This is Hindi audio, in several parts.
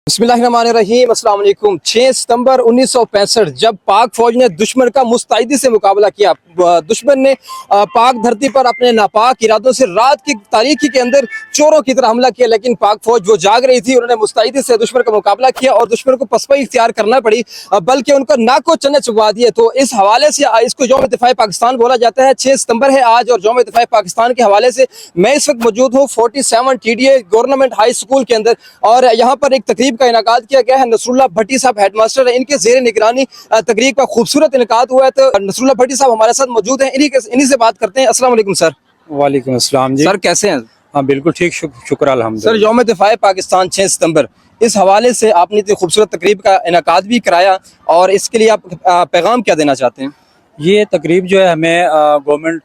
बिस्मिल्लाहिर्रहमानिर्रहीम, अस्सलाम वालेकुम। 6 सितंबर 1965 जब पाक फौज ने दुश्मन का मुस्तैदी से मुकाबला किया, दुश्मन ने पाक धरती पर अपने नापाक इरादों से रात की तारीकी के अंदर चोरों की तरह हमला किया, लेकिन पाक फौज वो जाग रही थी। उन्होंने मुस्तैदी से दुश्मन का मुकाबला किया और दुश्मन को पसपाई इख्तियार करना पड़ी, बल्कि उनका नाको चने चुबा दिए। तो इस हवाले से इसको यौम दिफाए पाकिस्तान बोला जाता है। 6 सितंबर है आज और यौम दिफाए पाकिस्तान के हवाले से मैं इस वक्त मौजूद हूँ 47 TDA गवर्नमेंट हाई स्कूल के अंदर, और यहाँ पर एक तकरीब का इनेकाद किया गया है। नसरुल्लाह भट्टी साहब हेडमास्टर है, इनके जेर निगरानी तकरीब का खूबसूरत इनेकाद हुआ है। तो नसरुल्लाह भट्टी साहब हमारे साथ मौजूद हैं, इन्हीं से बात करते हैं। अस्सलाम वालेकुम सर। वालेकुम अस्सलाम जी। सर कैसे हैं? हाँ बिल्कुल ठीक, शुक्र अल्हम्दुलिल्लाह। सर यौम दिफाए पाकिस्तान 6 सितंबर, इस हवाले से आपने इतनी खूबसूरत तकरीब का इनेकाद भी कराया, और इसके लिए आप पैगाम क्या देना चाहते हैं? ये तकरीब जो है हमें गवर्नमेंट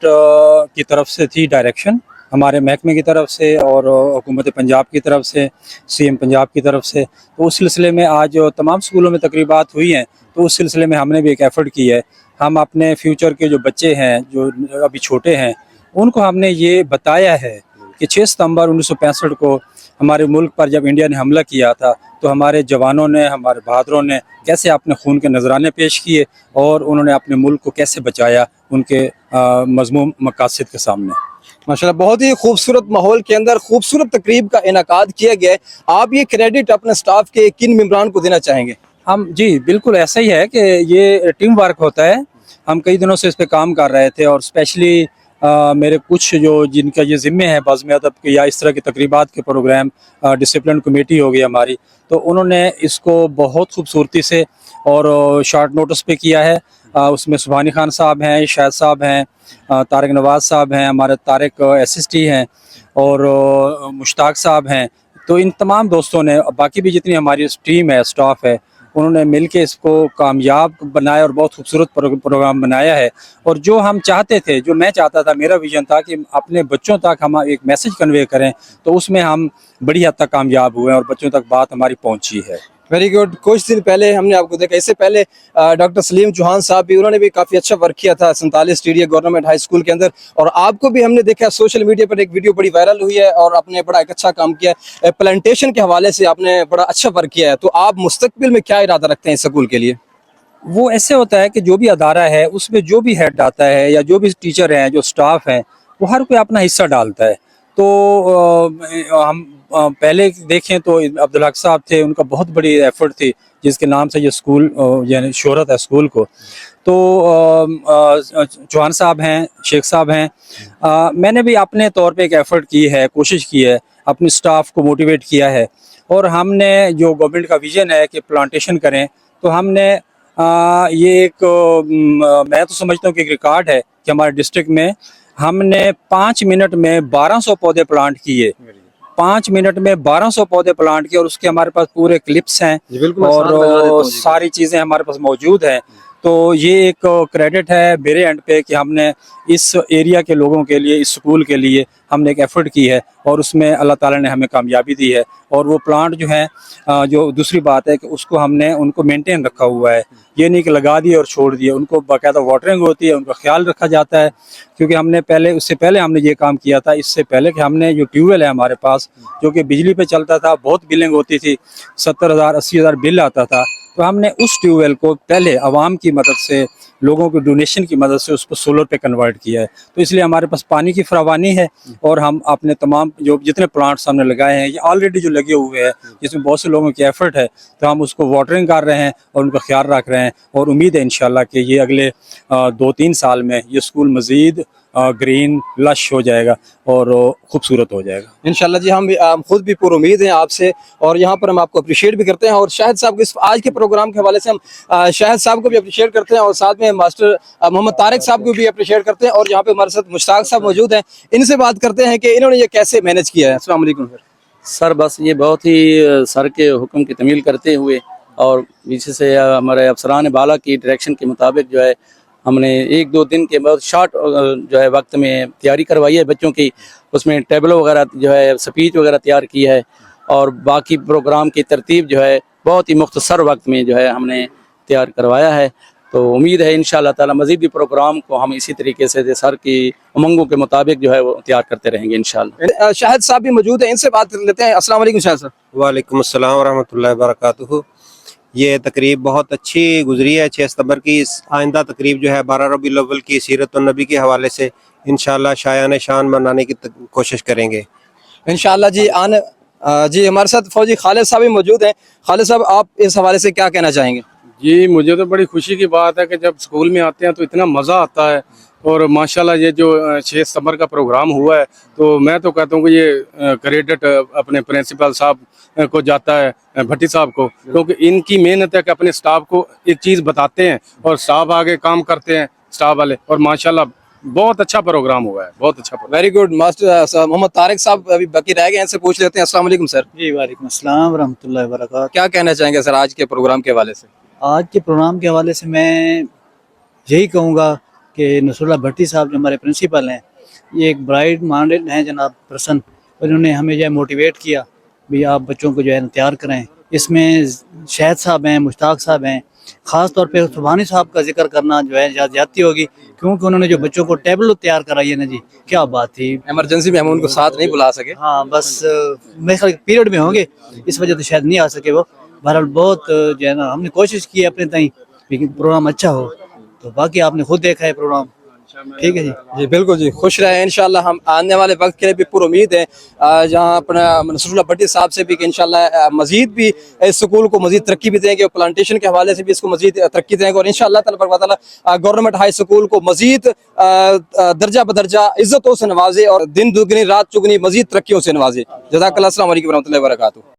की तरफ से थी, डायरेक्शन हमारे महकमे की तरफ से और हुकूमत पंजाब की तरफ से, CM पंजाब की तरफ से। तो उस सिलसिले में आज तमाम स्कूलों में तकरीबात हुई हैं, तो उस सिलसिले में हमने भी एक एफ़र्ट की है। हम अपने फ्यूचर के जो बच्चे हैं, जो अभी छोटे हैं, उनको हमने ये बताया है कि 6 सितंबर 1965 को हमारे मुल्क पर जब इंडिया ने हमला किया था, तो हमारे जवानों ने, हमारे बहादुरों ने कैसे अपने खून के नजराने पेश किए और उन्होंने अपने मुल्क को कैसे बचाया उनके मज़मूम मकासद के सामने। माशाल्लाह, बहुत ही खूबसूरत माहौल के अंदर खूबसूरत तकरीब का इनेकाद किया गया है। आप ये क्रेडिट अपने स्टाफ के किन मेंबरान को देना चाहेंगे? हम जी बिल्कुल ऐसा ही है कि ये टीम वर्क होता है। हम कई दिनों से इस पे काम कर रहे थे और स्पेशली मेरे कुछ जो जिनका ये ज़िम्मे है बाज़्म अदब के या इस तरह की तकरीबात के प्रोग्राम, डिसिप्लिन कमेटी हो गई हमारी, तो उन्होंने इसको बहुत खूबसूरती से और शॉर्ट नोटिस पे किया है। उसमें सुभानी खान साहब हैं, शाहिद साहब हैं, तारिक नवाज साहब हैं, हमारे तारिक SST हैं और मुश्ताक साहब हैं। तो इन तमाम दोस्तों ने, बाकी भी जितनी हमारी टीम है, स्टाफ है, उन्होंने मिलके इसको कामयाब बनाया और बहुत खूबसूरत प्रोग्राम बनाया है। और जो हम चाहते थे, जो मैं चाहता था, मेरा विजन था कि अपने बच्चों तक हम एक मैसेज कन्वे करें, तो उसमें हम बड़ी हद तक कामयाब हुए और बच्चों तक बात हमारी पहुंची है। Very good. कुछ दिन पहले हमने आपको देखा, इससे पहले डॉक्टर सलीम चौहान साहब भी, उन्होंने भी काफ़ी अच्छा वर्क किया था 47 TDA गवर्नमेंट हाई स्कूल के अंदर, और आपको भी हमने देखा सोशल मीडिया पर एक वीडियो बड़ी वायरल हुई है और आपने बड़ा एक अच्छा काम किया है। प्लांटेशन के हवाले से आपने बड़ा अच्छा वर्क किया है। तो आप मुस्तकबिल में क्या इरादा रखते हैं इस स्कूल के लिए? वो ऐसे होता है कि जो भी अदारा है उसमें जो भी हेड आता है या जो भी टीचर हैं, जो स्टाफ हैं, वो हर कोई अपना हिस्सा डालता है। तो हम पहले देखें तो अब्दुल हक साहब थे, उनका बहुत बड़ी एफर्ट थी जिसके नाम से ये स्कूल यानी शोहरत है स्कूल को। तो चौहान साहब हैं, शेख साहब हैं, मैंने भी अपने तौर पे एक एफर्ट की है, कोशिश की है, अपने स्टाफ को मोटिवेट किया है। और हमने जो गवर्नमेंट का विजन है कि प्लांटेशन करें, तो हमने ये एक मैं तो समझता हूँ कि एक रिकॉर्ड है कि हमारे डिस्ट्रिक्ट में हमने 5 मिनट में 1200 पौधे प्लांट किए। 5 मिनट में 1200 पौधे प्लांट किए और उसके हमारे पास पूरे क्लिप्स हैं और सारी चीज़ें हमारे पास मौजूद हैं। तो ये एक क्रेडिट है मेरे एंड पे कि हमने इस एरिया के लोगों के लिए, इस स्कूल के लिए हमने एक एफर्ट की है और उसमें अल्लाह ताला ने हमें कामयाबी दी है। और वो प्लांट जो है, जो दूसरी बात है कि उसको हमने उनको मेंटेन रखा हुआ है, ये नहीं कि लगा दिए और छोड़ दिए, उनको बाकायदा वाटरिंग होती है, उनका ख्याल रखा जाता है। क्योंकि हमने पहले, उससे पहले हमने ये काम किया था, इससे पहले कि हमने जो ट्यूबवेल है हमारे पास, जो कि बिजली पे चलता था, बहुत बिलिंग होती थी, 70,000 80,000 बिल आता था, तो हमने उस ट्यूबवेल को पहले आवाम की मदद से, लोगों के डोनेशन की मदद से उसको सोलर पे कन्वर्ट किया है। तो इसलिए हमारे पास पानी की फरावानी है और हम अपने तमाम जो जितने प्लांट्स हमने लगाए हैं, ये ऑलरेडी जो लगे हुए हैं, जिसमें बहुत से लोगों की एफर्ट है, तो हम उसको वाटरिंग कर रहे हैं और उनका ख्याल रख रहे हैं। और उम्मीद है इंशाल्लाह कि ये अगले 2-3 साल में ये स्कूल मज़ीद ग्रीन लश हो जाएगा और खूबसूरत हो जाएगा इंशाल्लाह जी। हम खुद भी पूरी उम्मीद हैं आपसे, और यहाँ पर हम आपको अप्रिशिएट भी करते हैं। और शाहिद साहब को इस आज के प्रोग्राम के हवाले से हम शाहिद साहब को भी अप्रिशिएट करते हैं और साथ में मास्टर मोहम्मद तारिक साहब को भी अप्रिशिएट करते हैं। और यहाँ पे हमारे साथ मुश्ताक साहब मौजूद हैं, इनसे बात करते हैं कि इन्होंने ये कैसे मैनेज किया है। अस्सलाम वालेकुम सर। बस ये बहुत ही सर के हुक्म की तमील करते हुए और पीछे से हमारे अफसरान बाला की डायरेक्शन के मुताबिक जो है, हमने 1-2 दिन के बहुत शॉर्ट जो है वक्त में तैयारी करवाई है बच्चों की। उसमें टेबलो वगैरह जो है, स्पीच वगैरह तैयार की है और बाकी प्रोग्राम की तरतीब जो है बहुत ही मुख्तसर वक्त में जो है हमने तैयार करवाया है। तो उम्मीद है इंशाअल्लाह ताला मज़ीद भी प्रोग्राम को हम इसी तरीके से सर की उमंगों के मुताबिक जो है वो तैयार करते रहेंगे इंशाअल्लाह। शाहिद साहब भी मौजूद हैं, इनसे बात कर लेते हैं। अस्सलाम वालेकुम शाहिद साहब। वालेकुम अस्सलाम वरहमतुल्लाहि वबरकातुहू। ये तकरीब बहुत अच्छी गुजरी है 6 सितंबर की। आइंदा तकरीब जो है 12 रबीउल अव्वल की सीरत नबी के हवाले से इंशाअल्लाह शायान शान मनाने की कोशिश करेंगे इंशाअल्लाह जी। जी हमारे साथ फौजी खालिद साहब भी मौजूद हैं। खालिद साहब, आप इस हवाले से क्या कहना चाहेंगे? जी, मुझे तो बड़ी खुशी की बात है कि जब स्कूल में आते हैं तो इतना मज़ा आता है। और माशाल्लाह ये जो 6 सितंबर का प्रोग्राम हुआ है, तो मैं तो कहता हूँ कि ये क्रेडिट अपने प्रिंसिपल साहब को जाता है, भट्टी साहब को, क्योंकि इनकी मेहनत है कि अपने स्टाफ को एक चीज़ बताते हैं और स्टाफ आगे काम करते हैं, स्टाफ वाले। और माशाल्लाह बहुत अच्छा प्रोग्राम हुआ है, बहुत अच्छा। Very good. Master Mohammed Tariq sahab अभी बाकी रह गए, इनसे पूछ लेते हैं। अस्सलाम वालेकुम सर। जी वालेकुम अस्सलाम वरहमतुल्लाहि वबरकातुहू। क्या कहना चाहेंगे सर आज के प्रोग्राम के हवाले से? आज के प्रोग्राम के हवाले से मैं यही कहूँगा कि नसरुल्लाह भट्टी साहब जो हमारे प्रिंसिपल हैं, ये एक ब्राइट माइंडेड हैं जनाब पर्सन। उन्होंने हमें जो है मोटिवेट किया भी आप बच्चों को जो है तैयार करें। इसमें शाहिद साहब हैं, मुश्ताक साहब हैं, ख़ास तौर पे सुबहानी साहब का जिक्र करना जो है ज़्यादती होगी, क्योंकि उन्होंने जो बच्चों को टेबल तैयार कराई है ना जी, क्या बात थी। इमरजेंसी में हम उनको साथ नहीं बुला सके। हाँ बस मेरे ख्याल पीरियड में होंगे, इस वजह से शायद नहीं आ सके वो। बहरहाल बहुत जो है ना हमने कोशिश की है अपने ताई, लेकिन प्रोग्राम अच्छा हो। तो बाकी आपने खुद देखा है प्रोग्राम, ठीक है जी। जी बिल्कुल जी, खुश रहे इंशाल्लाह। हम आने वाले वक्त के लिए भी पूरी उम्मीद है जहाँ अपना नसरुल्लाह भट्टी साहब से भी कि इंशाल्लाह मजीद भी इस स्कूल को मजीद तरक्की भी देंगे और प्लांटेशन के हवाले से भी इसको मजीद तरक्की देंगे और इंशाल्लाह ताला गवर्नमेंट हाई स्कूल को मजीद दर्जा बदर्जा इज्जतों से नवाजे और दिन दुगनी रात चुगनी मजीद तरक्कियों से नवाजे। जज़ाकल्लाह। अस्सलाम वालेकुम रहमतुल्लाहि व बरकातुहू।